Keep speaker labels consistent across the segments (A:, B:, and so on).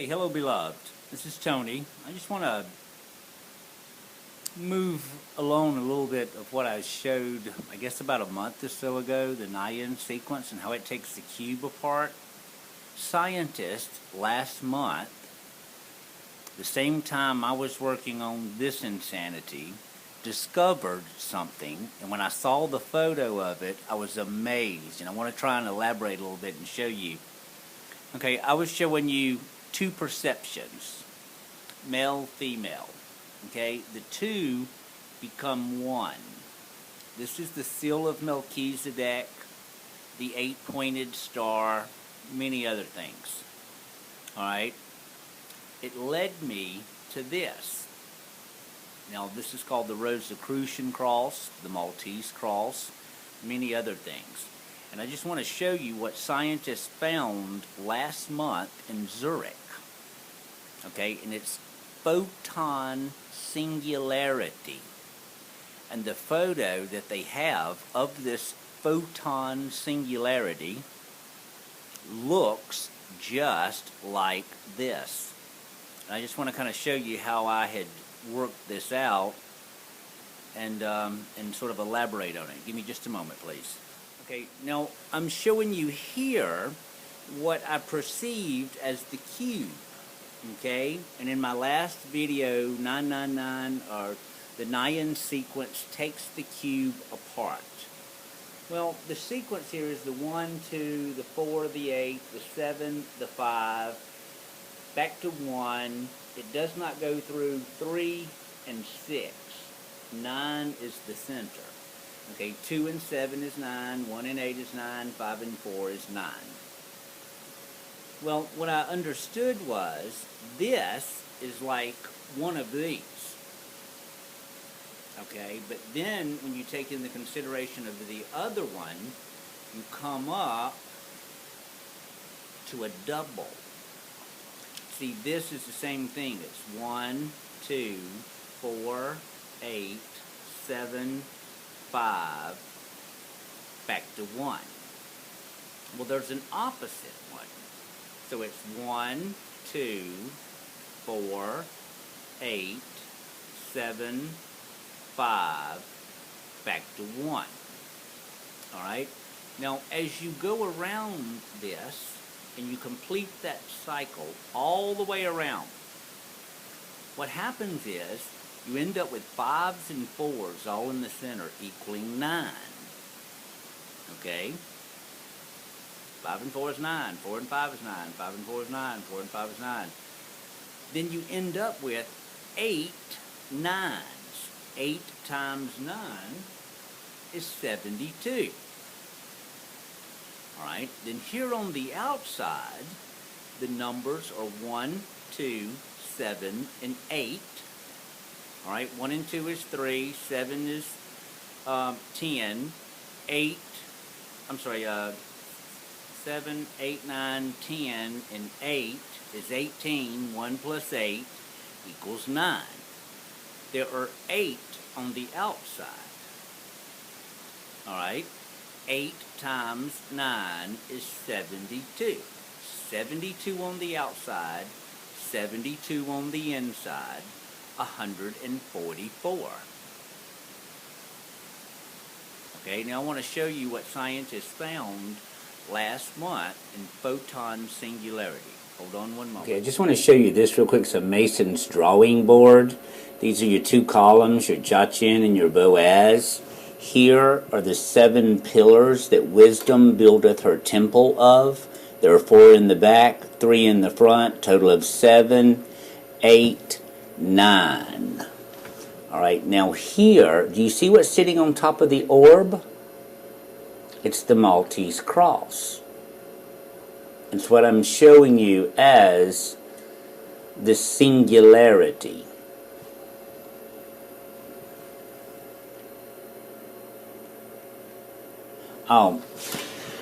A: Hello beloved. This is Tony. I just want to move along a little bit of what I showed, I guess about a month or so ago, the Nyan sequence and how it takes the cube apart. Scientists last month, the same time I was working on this insanity, discovered something, and when I saw the photo of it, I was amazed, and I want to try and elaborate a little bit and show you. Okay, I was showing you two perceptions, male, female. Okay, the two become one. This is the seal of Melchizedek, the eight-pointed star, many other things. Alright, it led me to this. Now, this is called the Rosicrucian cross, the Maltese cross, many other things. And I just want to show you what scientists found last month in Zurich. Okay, and it's photon singularity. And the photo that they have of this photon singularity looks just like this. And I just want to kind of show you how I had worked this out and sort of elaborate on it. Give me just a moment, please. Okay, now I'm showing you here what I perceived as the cube. Okay, and in my last video, 999, or the Nyan sequence takes the cube apart. Well, the sequence here is the 1, 2, the 4, the 8, the 7, the 5, back to 1. It does not go through 3 and 6. 9 is the center. Okay, 2 and 7 is 9, 1 and 8 is 9, 5 and 4 is 9. Well, what I understood was this is like one of these. Okay, but then when you take into consideration of the other one, you come up to a double. See, this is the same thing. It's 1, 2, 4, 8, 7, 5, back to 1. Well, there's an opposite one. So it's 1, 2, 4, 8, 7, 5, back to 1. Alright? Now, as you go around this, and you complete that cycle all the way around, what happens is, you end up with 5s and 4s all in the center, equaling 9. Okay? 5 and 4 is 9, 4 and 5 is 9, 5 and 4 is 9, 4 and 5 is 9. Then you end up with 8 9s. 8 times 9 is 72. Alright, then here on the outside, the numbers are 1, 2, 7, and 8. Alright, 1 and 2 is 3, 7 is 10, 8, 7, 8, 9, 10, and 8 is 18. 1 plus 8 equals 9. There are 8 on the outside. Alright? 8 times 9 is 72. 72 on the outside, 72 on the inside, 144. Okay, now I want to show you what scientists found last month in photon singularity. Hold on one moment. Okay, I just want to show you this real quick. It's a Mason's drawing board. These are your two columns, your Jachin and your Boaz. Here are the 7 pillars that wisdom buildeth her temple of. There are 4 in the back, 3 in the front, total of 7, 8, 9. Alright, now here, do you see what's sitting on top of the orb? It's the Maltese cross. It's what I'm showing you as the singularity. Oh,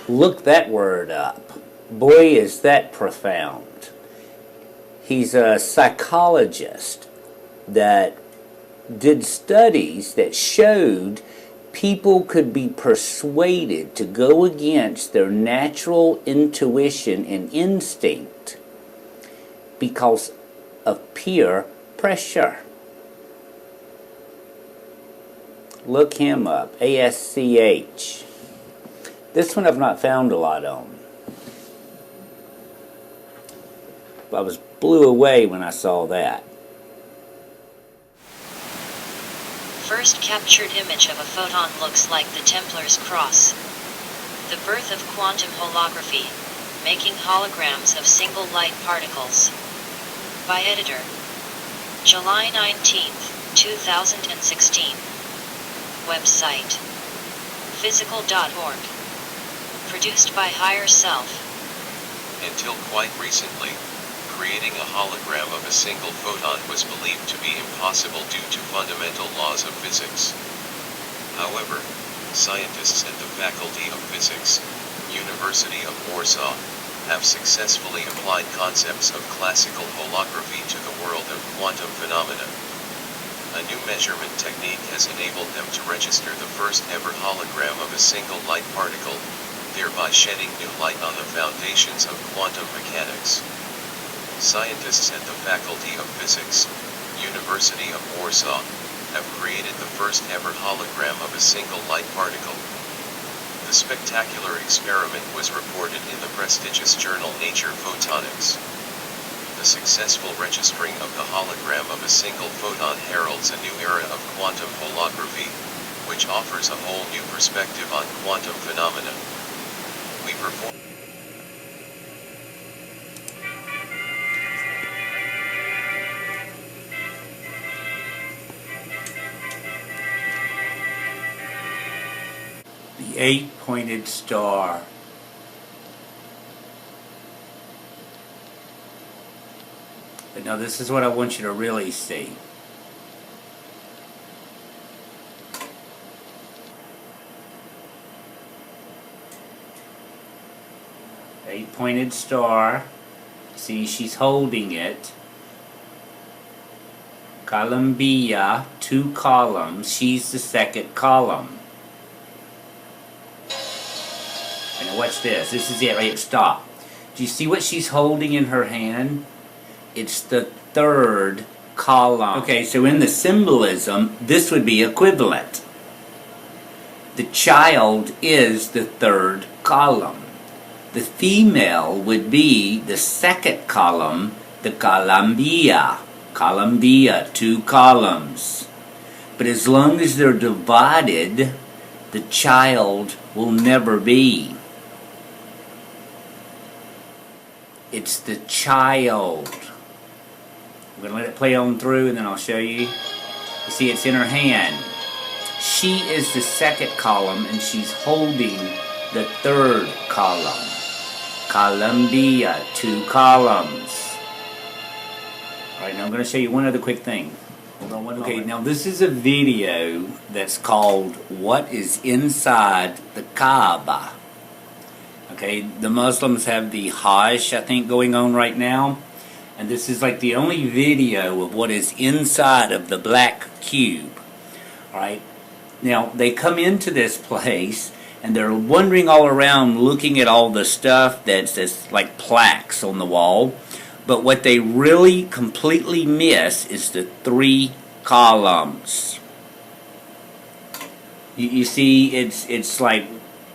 A: look that word up. Boy, is that profound. He's a psychologist that did studies that showed people could be persuaded to go against their natural intuition and instinct because of peer pressure. Look him up, ASCH. This one I've not found a lot on. I was blew away when I saw that.
B: First captured image of a photon looks like the Templar's cross. The birth of quantum holography, making holograms of single light particles. By editor. July 19, 2016. Website. Physical.org. Produced by Higher Self.
C: Until quite recently, creating a hologram of a single photon was believed to be impossible due to fundamental laws of physics. However, scientists at the Faculty of Physics, University of Warsaw, have successfully applied concepts of classical holography to the world of quantum phenomena. A new measurement technique has enabled them to register the first ever hologram of a single light particle, thereby shedding new light on the foundations of quantum mechanics. Scientists at the Faculty of Physics, University of Warsaw, have created the first ever hologram of a single light particle. The spectacular experiment was reported in the prestigious journal Nature Photonics. The successful registering of the hologram of a single photon heralds a new era of quantum holography, which offers a whole new perspective on quantum phenomena. We perform
A: The 8-pointed star. But now this is what I want you to really see. Eight-pointed star. See, she's holding it. Columbia, 2 columns. She's the second column. And now watch this. This is it right here. Stop. Do you see what she's holding in her hand? It's the third column. Okay, so in the symbolism, this would be equivalent. The child is the third column. The female would be the second column, the Columbia. Columbia, 2 columns. But as long as they're divided, the child will never be. It's the child. I'm going to let it play on through and then I'll show you. You see, it's in her hand. She is the second column and she's holding the third column. Columbia, 2 columns. Alright, now I'm going to show you one other quick thing. Hold on one moment. Okay, now this is a video that's called What is Inside the Kaaba. Okay, the Muslims have the Hajj, I think, going on right now. And this is like the only video of what is inside of the black cube. Alright, now they come into this place and they're wandering all around looking at all the stuff that's like plaques on the wall. But what they really completely miss is the 3 columns. You see, it's like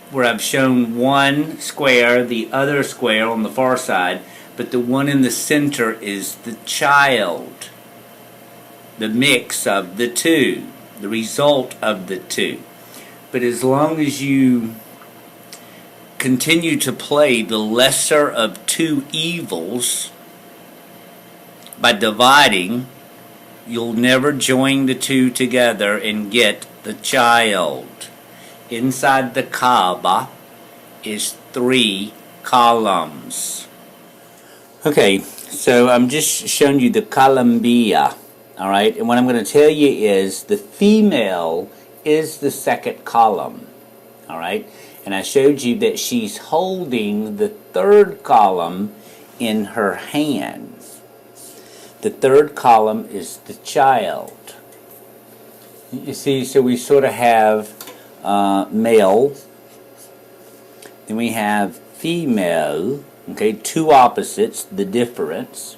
A: where I've shown one square, the other square on the far side, but the one in the center is the child. The mix of the 2, the result of the 2. But as long as you continue to play the lesser of 2 evils by dividing, you'll never join the 2 together and get the child. Inside the Kaaba is 3 columns. Okay, so I'm just showing you the Columbia, alright? And what I'm going to tell you is the female is the second column, alright? And I showed you that she's holding the 3rd column in her hands. The 3rd column is the child. You see, so we sort of have male, then we have female, okay, 2 opposites, the difference,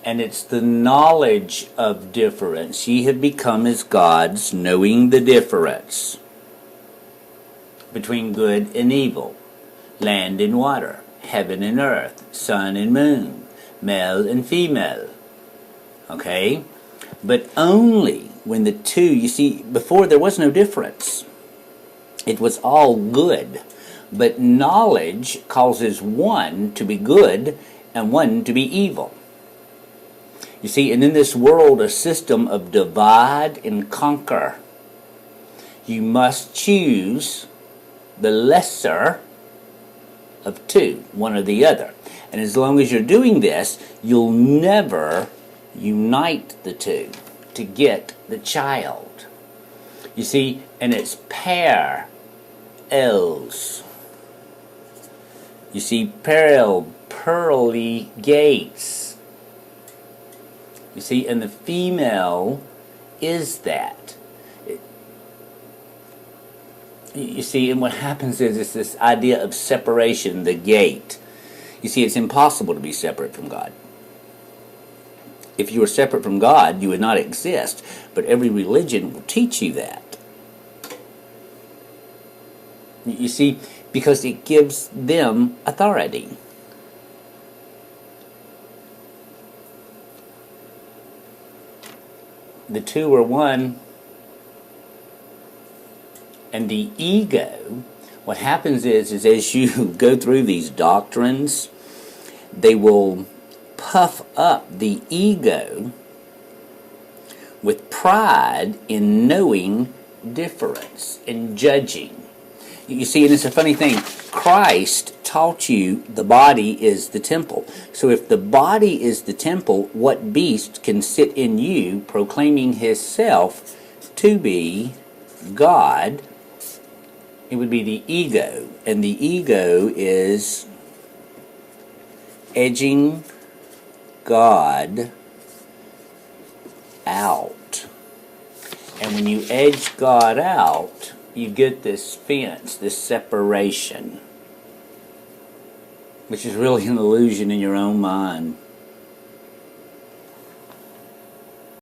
A: And it's the knowledge of difference. Ye have become as gods, knowing the difference between good and evil, land and water, heaven and earth, sun and moon, male and female. Okay? But only when the two, you see, before there was no difference. It was all good. But knowledge causes one to be good and one to be evil. You see, and in this world, a system of divide and conquer. You must choose the lesser of two, one or the other. And as long as you're doing this, you'll never unite the two to get the child. You see, and it's parallels. You see, parallel, pearly gates. You see, and the female is that. You see, and what happens is it's this idea of separation, the gate. You see, it's impossible to be separate from God. If you were separate from God, you would not exist. But every religion will teach you that. You see, because it gives them authority. The two are one. And the ego, what happens is as you go through these doctrines, they will puff up the ego with pride in knowing difference, in judging. You see, and it's a funny thing. Christ taught you the body is the temple. So if the body is the temple, what beast can sit in you proclaiming himself to be God? It would be the ego. And the ego is edging God out. And when you edge God out, you get this fence, this separation, which is really an illusion in your own mind.